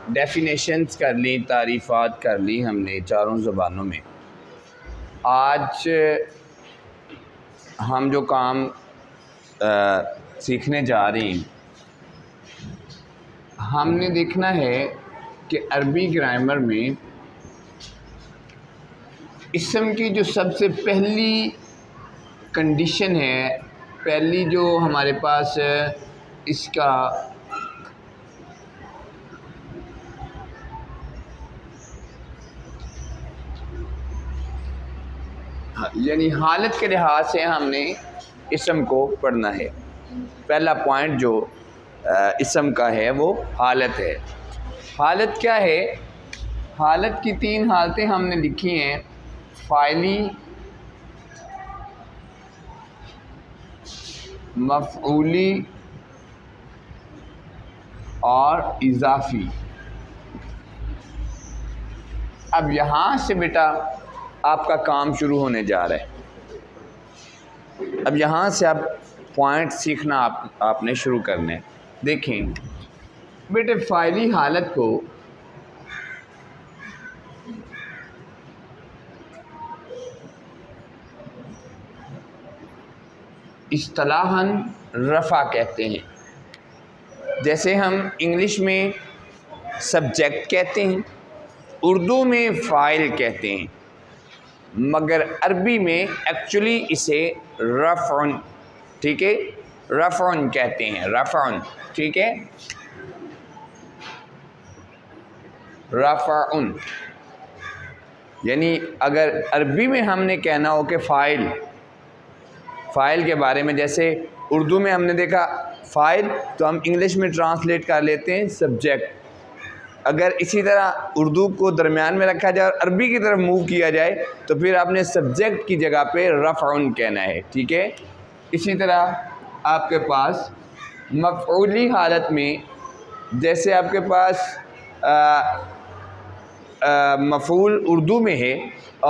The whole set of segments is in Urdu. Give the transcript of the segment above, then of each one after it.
ڈیفینیشنز کر لی، تعریفات کر لی ہم نے چاروں زبانوں میں۔ آج ہم جو کام سیکھنے جا رہے ہیں، ہم نے دیکھنا ہے کہ عربی گرامر میں اسم کی جو سب سے پہلی کنڈیشن ہے، پہلی جو ہمارے پاس اس کا یعنی حالت کے لحاظ سے ہم نے اسم کو پڑھنا ہے۔ پہلا پوائنٹ جو اسم کا ہے وہ حالت ہے۔ حالت کیا ہے؟ حالت کی 3 حالتیں ہم نے لکھی ہیں، فاعلی، مفعولی اور اضافی۔ اب یہاں سے بیٹا آپ کا کام شروع ہونے جا رہا ہے۔ اب یہاں سے آپ پوائنٹ سیکھنا آپ نے شروع کرنے۔ دیکھیں بیٹے، فاعلی حالت کو اصطلاحاً رفع کہتے ہیں۔ جیسے ہم انگلش میں سبجیکٹ کہتے ہیں، اردو میں فاعل کہتے ہیں، مگر عربی میں ایکچولی اسے رفع، ٹھیک ہے، رفع کہتے ہیں، رفع، ٹھیک ہے، رفع۔ یعنی اگر عربی میں ہم نے کہنا ہو کہ فاعل کے بارے میں، جیسے اردو میں ہم نے دیکھا فاعل تو ہم انگلش میں ٹرانسلیٹ کر لیتے ہیں سبجیکٹ۔ اگر اسی طرح اردو کو درمیان میں رکھا جائے اور عربی کی طرف موو کیا جائے تو پھر آپ نے سبجیکٹ کی جگہ پہ رفع کہنا ہے، ٹھیک ہے۔ اسی طرح آپ کے پاس مفعولی حالت میں، جیسے آپ کے پاس مفعول اردو میں ہے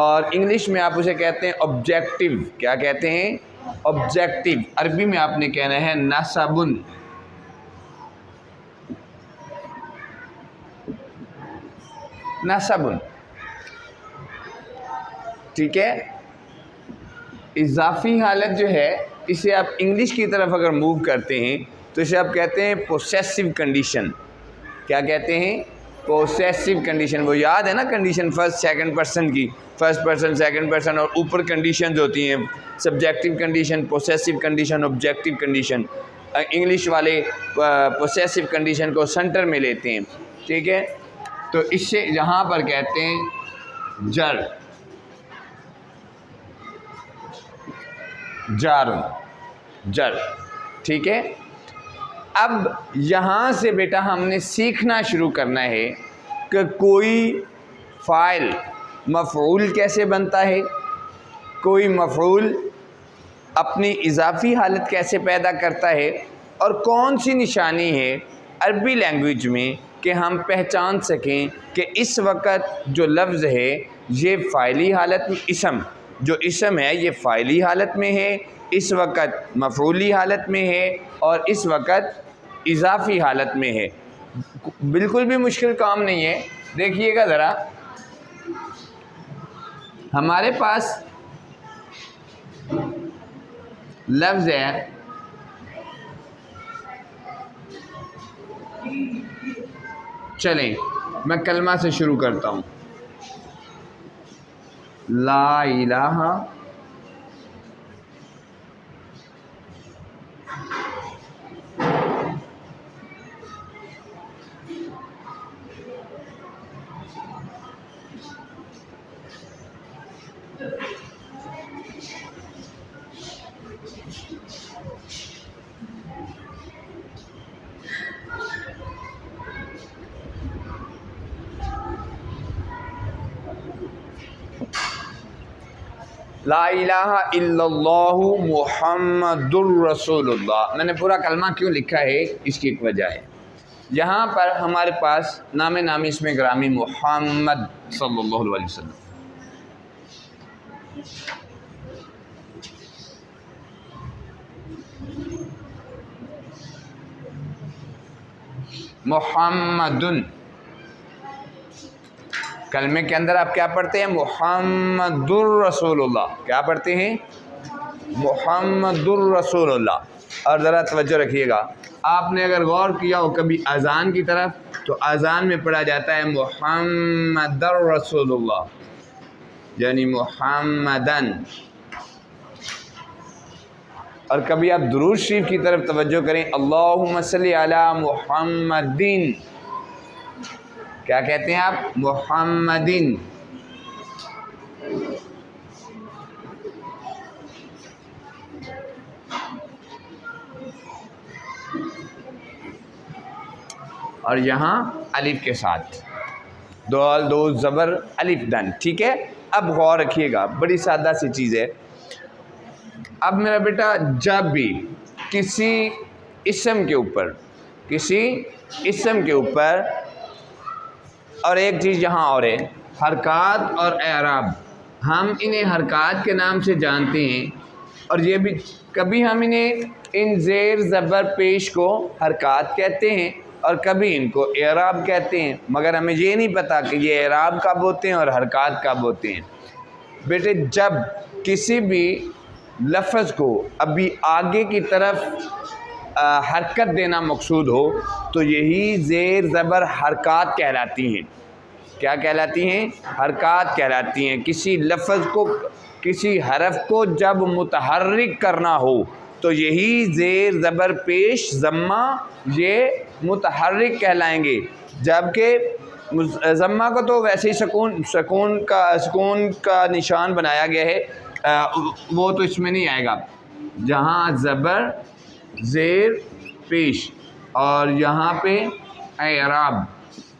اور انگلش میں آپ اسے کہتے ہیں آبجیکٹیو۔ کیا کہتے ہیں؟ آبجیکٹیو۔ عربی میں آپ نے کہنا ہے نصبن۔ نصبن، ٹھیک ہے۔ اضافی حالت جو ہے، اسے آپ انگلش کی طرف اگر موو کرتے ہیں تو اسے آپ کہتے ہیں پوسیسو کنڈیشن۔ کیا کہتے ہیں؟ Possessive condition. وہ یاد ہے نا کنڈیشن فرسٹ سیکنڈ پرسن کی، فرسٹ پرسن، سیکنڈ پرسن، اور اوپر کنڈیشنز ہوتی ہیں، subjective condition, possessive condition, objective condition. English والے پوسیسو کنڈیشن کو سینٹر میں لیتے ہیں، ٹھیک ہے۔ تو اس سے یہاں پر کہتے ہیں جر، جر، ٹھیک ہے۔ اب یہاں سے بیٹا ہم نے سیکھنا شروع کرنا ہے کہ کوئی فاعل مفعول کیسے بنتا ہے، کوئی مفعول اپنی اضافی حالت کیسے پیدا کرتا ہے، اور کون سی نشانی ہے عربی لینگویج میں کہ ہم پہچان سکیں کہ اس وقت جو لفظ ہے یہ فاعلی حالت میں، اسم ہے یہ فاعلی حالت میں ہے، اس وقت مفعولی حالت میں ہے، اور اس وقت اضافی حالت میں ہے۔ بالکل بھی مشکل کام نہیں ہے۔ دیکھیے گا ذرا، ہمارے پاس لفظ ہے چلیں میں کلمہ سے شروع کرتا ہوں، لا الہ لا الہ الا اللہ محمد الرسول اللہ۔ میں نے پورا کلمہ کیوں لکھا ہے، اس کی ایک وجہ ہے۔ یہاں پر ہمارے پاس نامی اسم گرامی محمد صلی اللہ علیہ وسلم، محمد، کلمے کے اندر آپ کیا پڑھتے ہیں؟ محمد الرسول اللہ. کیا پڑھتے ہیں؟ محمد الرسول اللہ. اور ذرا توجہ رکھیے گا، آپ نے اگر غور کیا ہو کبھی اذان کی طرف، تو اذان میں پڑھا جاتا ہے محمد الرسول اللہ، یعنی محمدن. اور کبھی آپ درود شریف کی طرف توجہ کریں، اللہم صلی علی محمدین. کیا کہتے ہیں آپ؟ محمدین. اور یہاں الف کے ساتھ، دال دو زبر الف دن. ٹھیک ہے، اب غور رکھیے گا، بڑی سادہ سی چیز ہے. اب میرا بیٹا جب بھی کسی اسم کے اوپر اور ایک چیز یہاں اور ہے، حرکات اور اعراب. ہم انہیں حرکات کے نام سے جانتے ہیں، اور یہ بھی کبھی ہم انہیں ان زیر زبر پیش کو حرکات کہتے ہیں اور کبھی ان کو اعراب کہتے ہیں، مگر ہمیں یہ نہیں پتہ کہ یہ اعراب کب ہوتے ہیں اور حرکات کب ہوتے ہیں. بیٹے جب کسی بھی لفظ کو ابھی آگے کی طرف حرکت دینا مقصود ہو تو یہی زیر زبر حرکات کہلاتی ہیں. کیا کہلاتی ہیں؟ حرکات کہلاتی ہیں. کسی لفظ کو، کسی حرف کو جب متحرک کرنا ہو تو یہی زیر زبر پیش ضمہ یہ متحرک کہلائیں گے. جبکہ ضمہ کو تو ویسے ہی سکون کا نشان بنایا گیا ہے، وہ تو اس میں نہیں آئے گا. جہاں زبر زیر پیش اور یہاں پہ اعراب.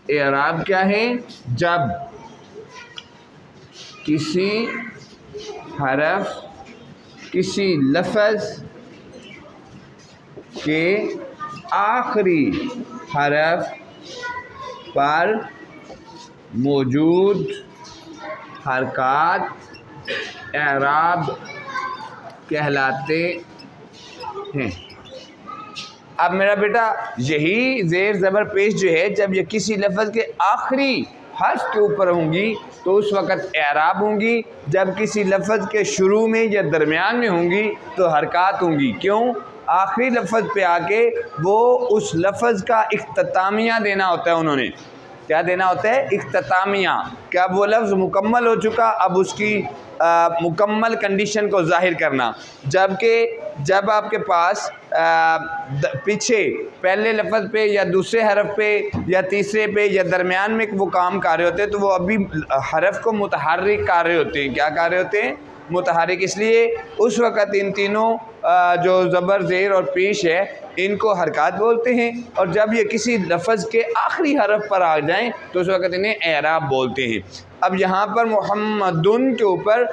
اعراب کیا ہے؟ جب کسی حرف، کسی لفظ کے آخری حرف پر موجود حرکات اعراب کہلاتے ہیں. اب میرا بیٹا یہی زیر زبر پیش جو ہے، جب یہ کسی لفظ کے آخری حرف کے اوپر ہوں گی تو اس وقت اعراب ہوں گی. جب کسی لفظ کے شروع میں یا درمیان میں ہوں گی تو حرکات ہوں گی. کیوں؟ آخری لفظ پہ آ کے وہ اس لفظ کا اختتامیہ دینا ہوتا ہے. انہوں نے کیا دینا ہوتا ہے؟ اختتامیہ. کہ اب وہ لفظ مکمل ہو چکا، اب اس کی مکمل کنڈیشن کو ظاہر کرنا. جبکہ جب آپ کے پاس پیچھے پہلے لفظ پہ یا دوسرے حرف پہ یا تیسرے پہ یا درمیان میں وہ کام کر رہے ہوتے ہیں تو وہ ابھی حرف کو متحرک کر رہے ہوتے ہیں. کیا کر رہے ہوتے ہیں؟ متحرک. اس لیے اس وقت ان تینوں جو زبر زیر اور پیش ہے ان کو حرکات بولتے ہیں، اور جب یہ کسی لفظ کے آخری حرف پر آ جائیں تو اس وقت انہیں اعراب بولتے ہیں. اب یہاں پر محمدن کے اوپر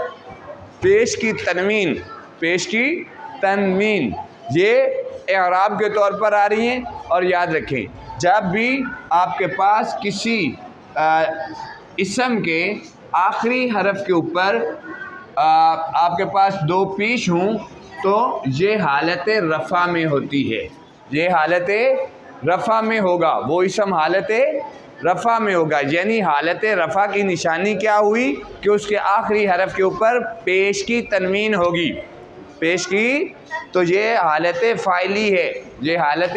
پیش کی تنوین یہ اعراب کے طور پر آ رہی ہیں. اور یاد رکھیں جب بھی آپ کے پاس کسی اسم کے آخری حرف کے اوپر آپ کے پاس دو پیش ہوں تو یہ حالت رفع میں ہوتی ہے. یہ حالت رفع میں ہوگا، وہ اسم حالت رفع میں ہوگا. یعنی حالت رفع کی نشانی کیا ہوئی؟ کہ اس کے آخری حرف کے اوپر پیش کی تنوین ہوگی. پیش کی تو یہ حالت فاعلی ہے، یہ حالت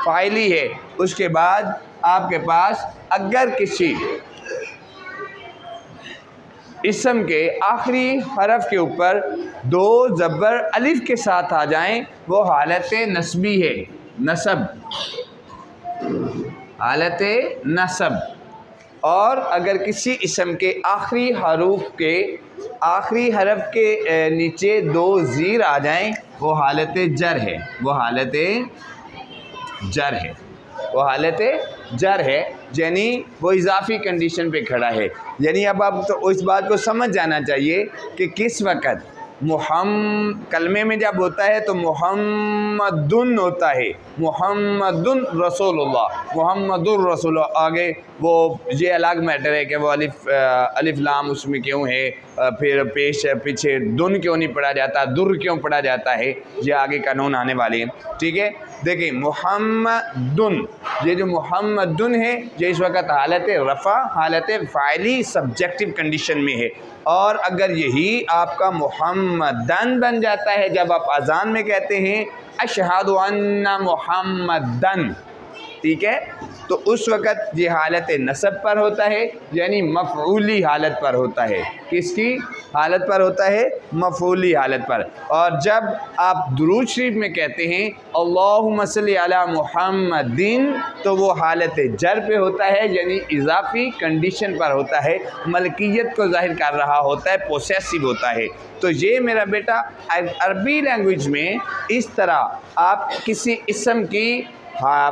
فاعلی ہے. اس کے بعد آپ کے پاس اگر کسی اسم کے آخری حرف کے اوپر دو زبر الف کے ساتھ آ جائیں وہ حالت نسبی ہے. نصب، حالت نصب. اور اگر کسی اسم کے آخری حرف کے نیچے دو زیر آ جائیں وہ حالت جر ہے. وہ حالت جر ہے، یعنی وہ اضافی کنڈیشن پہ کھڑا ہے. یعنی اب آپ تو اس بات کو سمجھ جانا چاہیے کہ کس وقت کلمے میں جب ہوتا ہے تو محمدن ہوتا ہے، محمدن رسول اللہ، محمد الرسول اللہ۔ آگے وہ یہ الگ میٹر ہے کہ وہ الف لام اس میں کیوں ہے، پھر پیچھے دن کیوں نہیں پڑھا جاتا، در کیوں پڑھا جاتا ہے، یہ آگے قانون آنے والے ہیں، ٹھیک ہے۔ دیکھیں محمدن، یہ جو محمدن ہے یہ اس وقت حالت رفع، حالت فاعلی سبجیکٹو کنڈیشن میں ہے، اور اگر یہی آپ کا محمدن بن جاتا ہے جب آپ اذان میں کہتے ہیں اشہد ان محمدن، ٹھیک ہے، تو اس وقت یہ حالت نصب پر ہوتا ہے، یعنی مفعولی حالت پر ہوتا ہے۔ کس کی حالت پر ہوتا ہے؟ مفعولی حالت پر۔ اور جب آپ درود شریف میں کہتے ہیں اللہم صلی علی محمدین، تو وہ حالت جر پہ ہوتا ہے، یعنی اضافی کنڈیشن پر ہوتا ہے، ملکیت کو ظاہر کر رہا ہوتا ہے، پوسیسو ہوتا ہے۔ تو یہ میرا بیٹا عربی لینگویج میں اس طرح آپ کسی اسم کی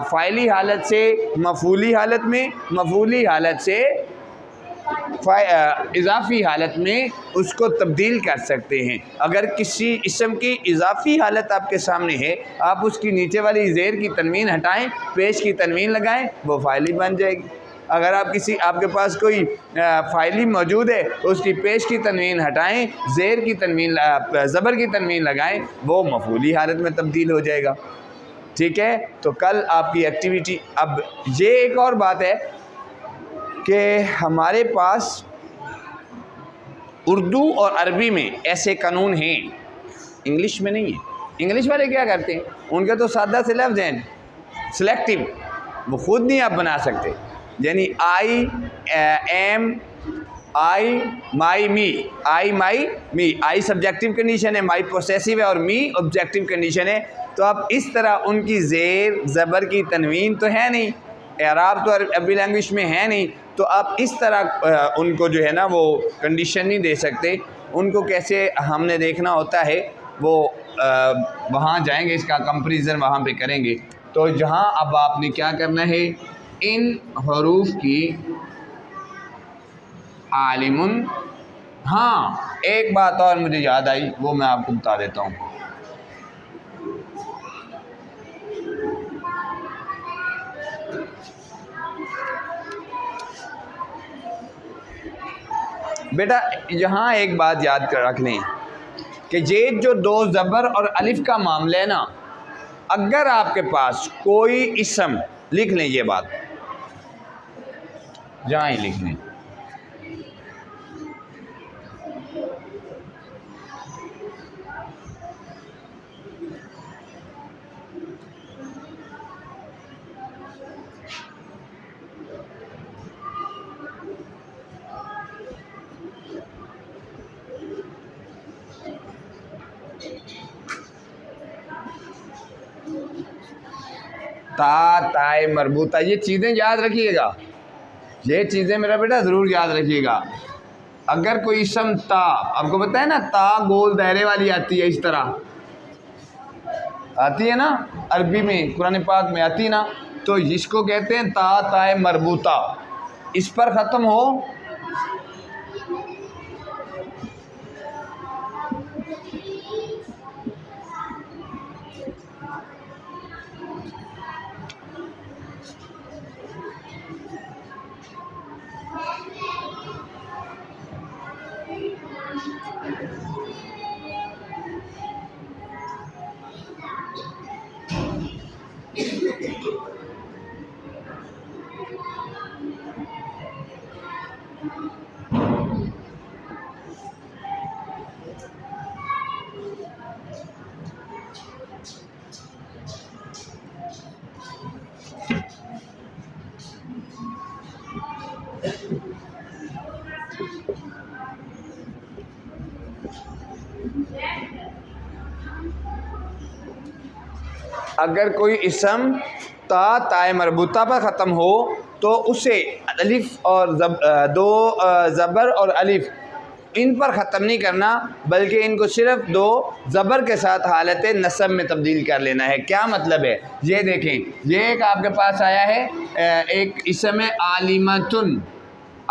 فاعلی حالت سے مفعولی حالت میں، مفعولی حالت سے اضافی حالت میں اس کو تبدیل کر سکتے ہیں۔ اگر کسی اسم کی اضافی حالت آپ کے سامنے ہے، آپ اس کی نیچے والی زیر کی تنوین ہٹائیں، پیش کی تنوین لگائیں، وہ فاعلی بن جائے گی۔ اگر آپ کے پاس کوئی فاعلی موجود ہے، اس کی پیش کی تنوین ہٹائیں، زیر کی تنوین، زبر کی تنوین لگائیں، وہ مفعولی حالت میں تبدیل ہو جائے گا، ٹھیک ہے۔ تو کل آپ کی ایکٹیویٹی، اب یہ ایک اور بات ہے کہ ہمارے پاس اردو اور عربی میں ایسے قانون ہیں، انگلش میں نہیں ہے۔ انگلش والے کیا کرتے ہیں، ان کے تو سادہ سے لفظ ہیں سلیکٹیو، وہ خود نہیں آپ بنا سکتے، یعنی I am, I my me, I my me, I subjective condition ہے، مائی پوسیسو ہے، اور می آبجیکٹیو کنڈیشن ہے۔ تو اب اس طرح ان کی زیر زبر کی تنوین تو ہے نہیں، اعراب تو عربی لینگویج میں ہے نہیں، تو آپ اس طرح ان کو جو ہے نا وہ کنڈیشن نہیں دے سکتے۔ ان کو کیسے ہم نے دیکھنا ہوتا ہے، وہ وہاں جائیں گے، اس کا کمپریزن وہاں پہ کریں گے۔ تو جہاں اب آپ نے کیا کرنا ہے، ان حروف کی عالم، ہاں ایک بات اور مجھے یاد آئی، وہ میں آپ کو بتا دیتا ہوں۔ بیٹا یہاں ایک بات یاد کر رکھ لیں کہ یہ جو دو زبر اور الف کا معاملہ ہے نا، اگر آپ کے پاس کوئی اسم، لکھ لیں یہ بات، جہاں ہی لکھ لیں، تا، تائے مربوطہ، یہ چیزیں یاد رکھیے گا، یہ چیزیں میرا بیٹا ضرور یاد رکھیے گا۔ اگر کوئی اسم تا، آپ کو پتہ ہے نا تا گول دائرے والی آتی ہے، اس طرح آتی ہے نا عربی میں، قرآن پاک میں آتی ہے نا، تو اس کو کہتے ہیں تا تائے مربوطہ۔ اس پر ختم ہو اگر کوئی اسم تا تائے مربوطہ پر ختم ہو تو اسے الف اور دو زبر اور الف ان پر ختم نہیں کرنا، بلکہ ان کو صرف دو زبر کے ساتھ حالت نصب میں تبدیل کر لینا ہے۔ کیا مطلب ہے، یہ دیکھیں، یہ ایک آپ کے پاس آیا ہے، ایک اسم ہے عالمتن،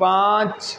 5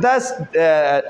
10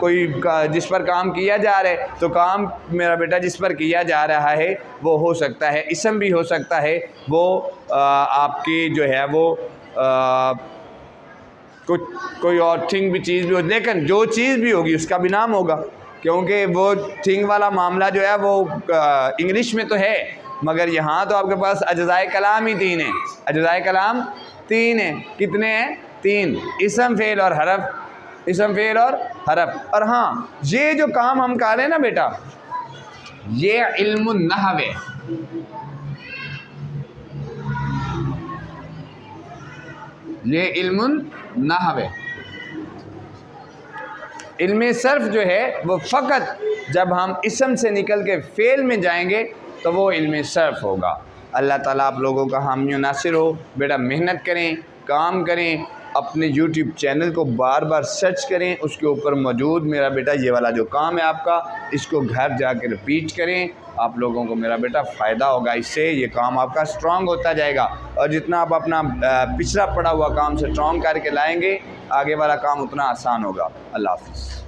کوئی جس پر کام کیا جا رہا ہے تو کام میرا بیٹا جس پر کیا جا رہا ہے وہ ہو سکتا ہے اسم بھی ہو سکتا ہے، وہ آپ کی جو ہے وہ کوئی اور تھنگ بھی چیز بھی ہو، لیکن جو چیز بھی ہوگی اس کا بھی نام ہوگا، کیونکہ وہ تھنگ والا معاملہ جو ہے وہ انگلش میں تو ہے، مگر یہاں تو آپ کے پاس اجزائے کلام ہی 3 ہیں، اجزائے کلام 3 ہیں۔ کتنے ہیں؟ 3، اسم فعل اور حرف، اسم فعل اور حرف۔ اور ہاں یہ جو کام ہم کر رہے ہیں نا بیٹا، یہ علم النحو ہے، یہ علم النحو ہے۔ علم صرف جو ہے وہ فقط جب ہم اسم سے نکل کے فعل میں جائیں گے تو وہ علم صرف ہوگا۔ اللہ تعالیٰ آپ لوگوں کا حامی و ناصر ہو۔ بیٹا محنت کریں، کام کریں، اپنے یوٹیوب چینل کو بار بار سرچ کریں، اس کے اوپر موجود میرا بیٹا یہ والا جو کام ہے آپ کا، اس کو گھر جا کے رپیٹ کریں، آپ لوگوں کو میرا بیٹا فائدہ ہوگا، اس سے یہ کام آپ کا سٹرونگ ہوتا جائے گا، اور جتنا آپ اپنا پچھلا پڑا ہوا کام سٹرونگ کر کے لائیں گے، آگے والا کام اتنا آسان ہوگا۔ اللہ حافظ۔